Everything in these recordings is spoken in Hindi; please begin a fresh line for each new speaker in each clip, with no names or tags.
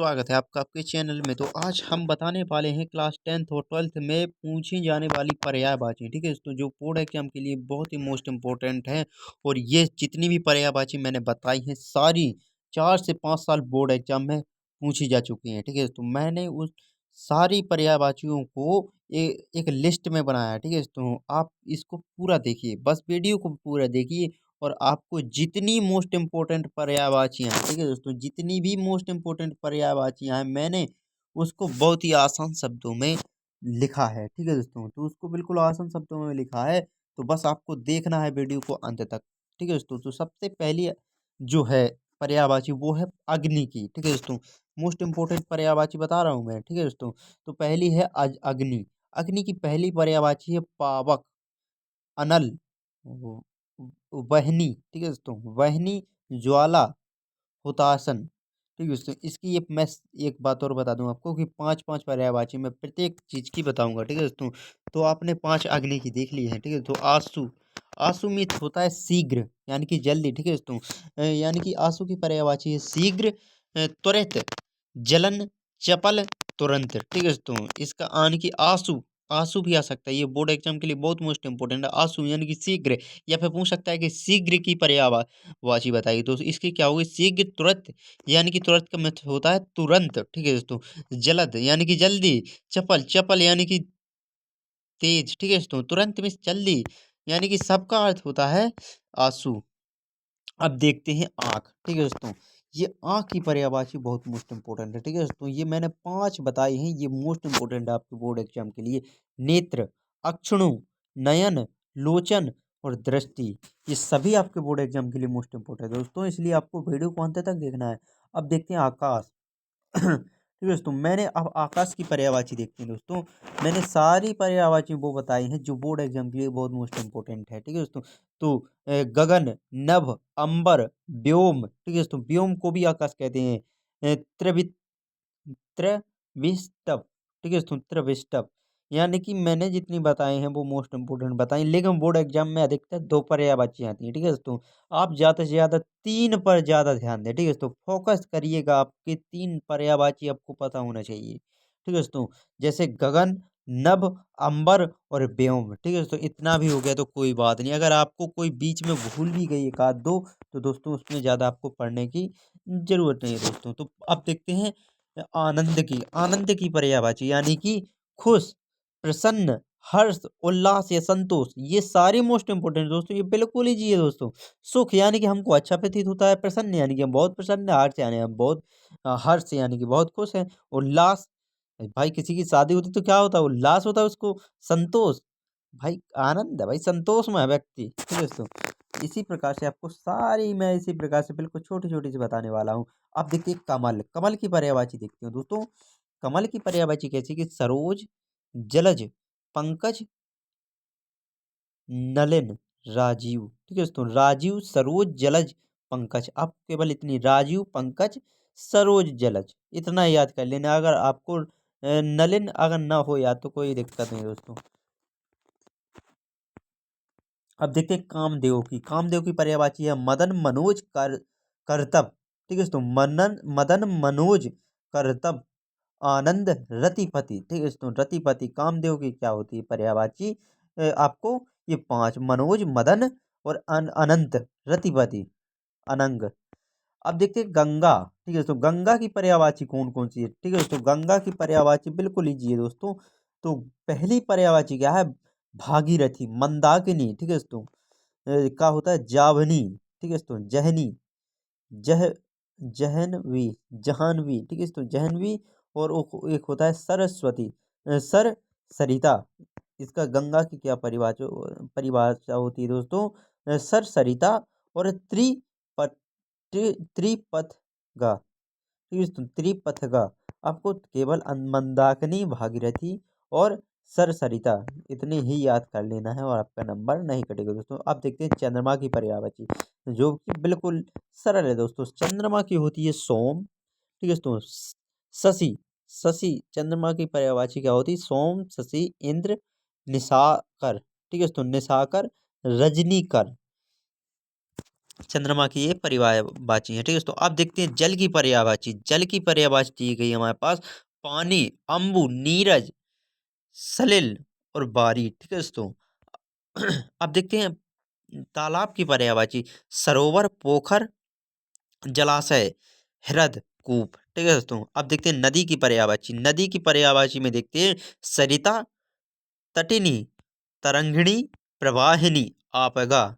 स्वागत है आपका आपके चैनल में। तो आज हम बताने वाले हैं क्लास 10th और 12th में पूछी जाने वाली पर्यायवाची। ठीक है दोस्तों, जो बोर्ड एग्जाम के लिए बहुत ही मोस्ट इम्पोर्टेंट है। और ये जितनी भी पर्यायवाची मैंने बताई हैं सारी 4 से 5 साल बोर्ड एग्जाम में पूछी जा चुकी हैं। ठीक है दोस्तों, मैंने उस सारी पर्यायवाचियों को एक लिस्ट में बनाया है। ठीक है दोस्तों, आप इसको पूरा देखिए, बस वीडियो को पूरा देखिए और आपको जितनी मोस्ट इम्पोर्टेंट पर्यायवाचियाँ हैं, ठीक है दोस्तों, जितनी भी मोस्ट इम्पोर्टेंट पर्यायवाचियाँ हैं मैंने उसको बहुत ही आसान शब्दों में लिखा है। ठीक है दोस्तों, तो उसको बिल्कुल आसान शब्दों में लिखा है, तो बस आपको देखना है वीडियो को अंत तक। ठीक है दोस्तों, तो सबसे पहली जो है पर्यायवाची वो है अग्नि की। ठीक है दोस्तों, मोस्ट इम्पोर्टेंट पर्यायवाची बता रहा हूँ मैं। ठीक है दोस्तों, तो पहली है अग्नि। अग्नि की पहली पर्यायवाची है पावक, अनल, वो- वहनी। ठीक है दोस्तों, वहनी, ज्वाला, हुतासन। ठीक है दोस्तों, इसकी मैं एक बात और बता दूं आपको कि 5 5 पर्यायवाची मैं प्रत्येक चीज की बताऊंगा। ठीक है दोस्तों, तो आपने 5 अग्नि की देख ली है। ठीक है, तो आंसू, आंसू में होता है शीघ्र यानी कि जल्दी। ठीक है दोस्तों, यानी कि आंसू की पर्यायवाची है शीघ्र, त्वरित, जलन, चपल, तुरंत। ठीक है दोस्तों, इसका आन की आंसू, आंसू भी आ सकता है, ये बोर्ड एग्जाम के लिए बहुत मोस्ट इंपोर्टेंट है। आंसू यानी कि शीघ्र, या फिर पूछ सकता है कि शीघ्र की पर्यायवाची बताइए, तो इसकी क्या होगी, शीघ्र, तुरंत यानी कि तुरंत का मतलब होता है तुरंत। ठीक है दोस्तों, जलद यानी कि जल्दी, चपल, चपल यानी कि तेज। ठीक है दोस्तों, तुरंत में जल्दी यानी कि सबका अर्थ होता है आंसू। अब देखते हैं आँख। ठीक है दोस्तों, ये आँख की पर्यायवाची बहुत मोस्ट इंपोर्टेंट है। ठीक है दोस्तों, ये मैंने 5 बताई हैं, ये मोस्ट इंपोर्टेंट है आपके बोर्ड एग्जाम के लिए। नेत्र, अक्षणु, नयन, लोचन और दृष्टि, ये सभी आपके बोर्ड एग्जाम के लिए मोस्ट इंपोर्टेंट है दोस्तों, इसलिए आपको वीडियो को अंत तक देखना है। अब देखते हैं आकाश। ठीक है दोस्तों, मैंने अब आकाश की पर्यायवाची देखते हैं दोस्तों। मैंने सारी पर्यायवाची वो बताई हैं जो बोर्ड एग्जाम के लिए बहुत मोस्ट इंपोर्टेंट है। ठीक है दोस्तों, तो गगन, नभ, अंबर, व्योम। ठीक है दोस्तों, व्योम को भी आकाश कहते हैं। त्रिवि त्रिविष्टप। ठीक है दोस्तों, त्रिविष्टप, यानी कि मैंने जितनी बताई हैं वो मोस्ट इंपोर्टेंट बताई, लेकिन बोर्ड एग्जाम में अधिकतर 2 पर्यायवाची आती हैं। ठीक है दोस्तों, आप ज़्यादा से ज़्यादा 3 पर ज़्यादा ध्यान दें। ठीक है दोस्तों, फोकस करिएगा, आपके 3 पर्यायवाची आपको पता होना चाहिए। ठीक है दोस्तों, जैसे गगन, नभ, अंबर और व्योम। ठीक है दोस्तों, इतना भी हो गया तो कोई बात नहीं, अगर आपको कोई बीच में भूल भी गई एक आध दो, तो दोस्तों उसमें ज़्यादा आपको पढ़ने की जरूरत नहीं है दोस्तों। तो अब देखते हैं आनंद की। आनंद की पर्यायवाची यानी कि खुश, प्रसन्न, हर्ष, उल्लास या संतोष, ये सारे मोस्ट इंपोर्टेंट दोस्तों, ये बिल्कुल ही जी है दोस्तों। सुख यानी कि हमको अच्छा प्रतीत होता है, प्रसन्न यानी कि हम बहुत प्रसन्न हैं, हर्ष यानी हम बहुत हर्ष यानी कि बहुत खुश हैं, उल्लास, भाई किसी की शादी होती तो क्या होता है, उल्लास होता है उसको, संतोष, भाई आनंद है, भाई संतोष में है व्यक्ति। ठीक है दोस्तों, इसी प्रकार से आपको सारी मैं इसी प्रकार से बिल्कुल छोटी छोटी सी बताने वाला हूँ। अब देखिए कमल, कमल की पर्यायवाची देखते हो दोस्तों। कमल की पर्यायवाची कैसी कि सरोज, जलज, पंकज, नलिन, राजीव। ठीक है दोस्तों, राजीव, सरोज, जलज, पंकज, आप केवल इतनी राजीव, पंकज, सरोज, जलज इतना याद कर लेना। अगर आपको नलिन अगर ना हो याद तो कोई दिक्कत नहीं दोस्तों। अब देखते हैं कामदेव की। कामदेव की पर्यायवाची है मदन, मनोज, करतब। ठीक है दोस्तों, मदन, मनोज, करतब, आनंद, रतिपति। ठीक है दोस्तों, रतिपति कामदेव की क्या होती है पर्यायवाची, आपको ये 5 मनोज, मदन और अनंत, रतिपति, अनंग। अब देखते हैं गंगा। ठीक है दोस्तों, गंगा की पर्यायवाची कौन कौन सी है। ठीक है दोस्तों, गंगा की पर्यायवाची बिल्कुल ईजी है दोस्तों। तो पहली पर्यायवाची क्या है, भागीरथी, मंदाकिनी। ठीक है दोस्तों, का होता है जावनी। ठीक है दोस्तों, जहनी, जह जहनवी, जहानवी। ठीक है दोस्तों, जहनवी। और एक होता है सरस्वती, सर सरिता। इसका गंगा की क्या परिभाषा परिभाषा होती है दोस्तों, सर सरिता और त्रिपथगा। ठीक है दोस्तों, त्रिपथगा। आपको केवल मंदाकिनी, भागीरथी और सरसरिता इतने ही याद कर लेना है और आपका नंबर नहीं कटेगा दोस्तों। अब देखते हैं चंद्रमा की पर्यायवाची, जो कि बिल्कुल सरल है दोस्तों। चंद्रमा की होती है सोम। ठीक है दोस्तों, शशि, शशि चंद्रमा की पर्यायवाची क्या होती है, सोम, शशि, इंद्र, निशाकर। ठीक है दोस्तों, निशाकर, रजनीकर। चंद्रमा की ये पर्यायवाची है, ठीक है। तो अब देखते हैं जल की पर्यायवाची। जल की पर्यायवाची दी गई है हमारे पास पानी, अम्बु, नीरज, सलिल और बारी, ठीक है दोस्तों। अब देखते हैं तालाब की पर्यायवाची सरोवर, पोखर, जलाशय, हृद, कूप, ठीक है दोस्तों। अब देखते हैं नदी की पर्यायवाची। नदी की पर्यायवाची में देखते हैं सरिता, तटिनी, तरंगिणी, प्रवाहिनी, आपगा,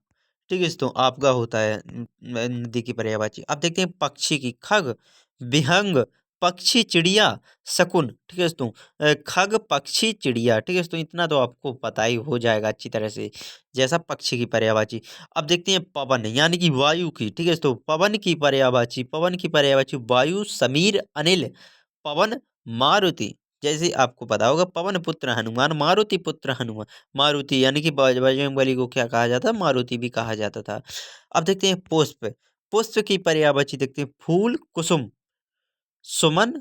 ठीक है दोस्तों। आपगा होता है नदी की पर्यायवाची। अब देखते हैं पक्षी की खग, विहंग, पक्षी, चिड़िया, शकुन, ठीक है दोस्तों। खग, पक्षी, चिड़िया, ठीक है दोस्तों। इतना तो आपको पता ही हो जाएगा अच्छी तरह से, जैसा पक्षी की पर्यायवाची। अब देखते हैं पवन यानी कि वायु की, ठीक है दोस्तों। पवन की पर्यायवाची, पवन की पर्यायवाची वायु, समीर, अनिल, पवन, मारुति। जैसे आपको पता होगा पवन पुत्र हनुमान, मारुति पुत्र हनुमान। मारुति यानी कि बजरंगबली को क्या कहा जाता है, मारुति भी कहा जाता था। अब देखते हैं पुष्प। पुष्प की पर्यायवाची देखते हैं फूल, कुसुम, सुमन,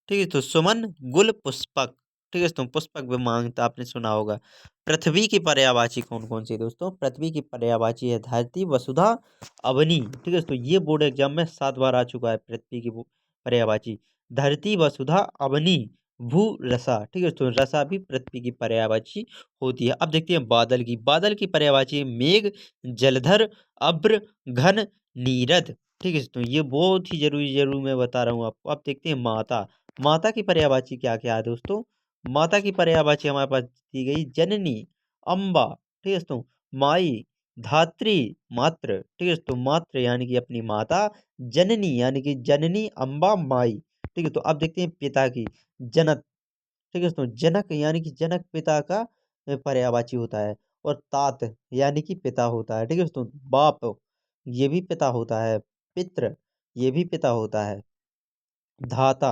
ठीक है। तो सुमन, गुल, पुष्पक, ठीक है दोस्तों। पुष्पक विमान तो आपने सुना होगा। पृथ्वी की पर्यायवाची कौन कौन सी है दोस्तों? पृथ्वी की पर्यायवाची है धरती, वसुधा, अवनी, ठीक है दोस्तों। ये बोर्ड एग्जाम में 7 बार आ चुका है पृथ्वी की पर्यायवाची। धरती, वसुधा, अवनी, भू, रसा, ठीक है दोस्तों। रसा भी पृथ्वी की पर्यायवाची होती है। अब देखते हैं बादल की। बादल की पर्यायवाची है मेघ, जलधर, अभ्र, घन, नीरद, ठीक है दोस्तों। ये बहुत ही जरूरी मैं बता रहा हूँ आपको। अब देखते हैं माता। माता की पर्यायवाची क्या क्या है दोस्तों? माता की पर्यायवाची हमारे पास दी गई जननी, अम्बा, ठीक है दोस्तों, माई, धात्री, मात्र, ठीक है दोस्तों। मात्र यानी कि अपनी माता, जननी यानी कि जननी, अम्बा, माई, ठीक है। तो अब देखते हैं पिता की। जनक, ठीक है दोस्तों। जनक यानी कि जनक पिता का पर्यायवाची होता है। और तात यानी कि पिता होता है, ठीक है दोस्तों। बाप ये भी पिता होता है। पित्र ये भी पिता होता है। धाता,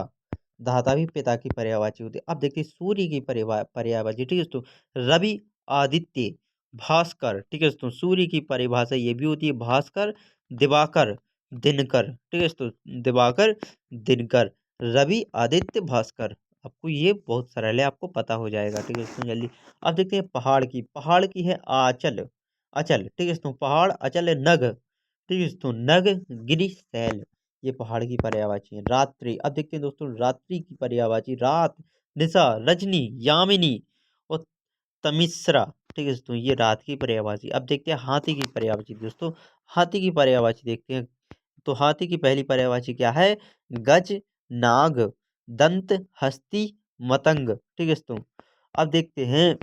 धाता भी पिता की पर्यायवाची होती है। अब देखिए सूर्य की पर्यायवाची, ठीक है दोस्तों। रवि, आदित्य, भास्कर, ठीक है दोस्तों। सूर्य की परिभाषा ये भी होती है भास्कर, दिवाकर, दिनकर, ठीक है दोस्तों। दिवाकर, दिनकर, रवि, आदित्य, भास्कर। आपको ये बहुत सरल है, आपको पता हो जाएगा, ठीक है दोस्तों जल्दी। अब देखते हैं पहाड़ की। पहाड़ की है आंचल, अचल, ठीक है दोस्तों। पहाड़, अचल है नग, ठीक है दोस्तों। नग, गिरी, शैल, ये पहाड़ की पर्यायवाची है। रात्रि, अब देखते हैं दोस्तों रात्रि की पर्यायवाची रात, निशा, रजनी, यामिनी और तमिश्रा, ठीक है दोस्तों। ये रात की पर्यायवाची। अब देखते हैं हाथी की पर्यायवाची दोस्तों। हाथी की पर्यायवाची देखते हैं। तो हाथी की पहली पर्यायवाची क्या है? गज, नाग, दंत, हस्ती, मतंग, ठीक है दोस्तों। अब देखते हैं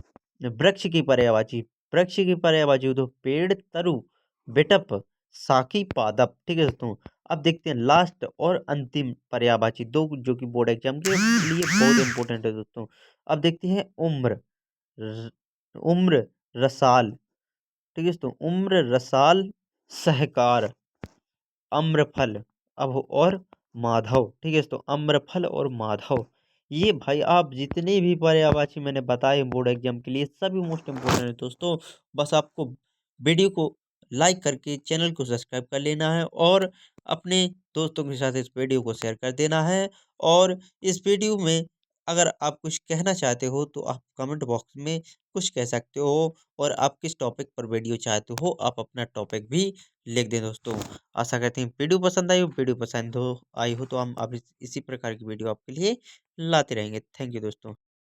वृक्ष की पर्यायवाची। वृक्ष की पर्यायवाची हो तो पेड़, तरु, बिटप, साकी, पादप, ठीक है दोस्तों। अब देखते हैं लास्ट और अंतिम पर्यायवाची दो, जो कि बोर्ड एग्जाम के लिए बहुत इंपॉर्टेंट है दोस्तों। अब देखते हैं उम्र, र- उम्र, रसाल, ठीक है दोस्तों। उम्र, रसाल, सहकार, अम्रफल, अब और माधव, ठीक है। तो अम्रफल और माधव, ये भाई आप जितने भी पर्यायवाची मैंने बताए बोर्ड एग्जाम के लिए सभी मोस्ट इम्पोर्टेंट है दोस्तों। बस आपको वीडियो को लाइक करके चैनल को सब्सक्राइब कर लेना है और अपने दोस्तों के साथ इस वीडियो को शेयर कर देना है। और इस वीडियो में अगर आप कुछ कहना चाहते हो तो आप कमेंट बॉक्स में कुछ कह सकते हो। और आप किस टॉपिक पर वीडियो चाहते हो आप अपना टॉपिक भी लिख दें दोस्तों। आशा करते हैं वीडियो पसंद आई हो। वीडियो पसंद हो आई हो तो हम अब इसी प्रकार की वीडियो आपके लिए लाते रहेंगे। थैंक यू दोस्तों।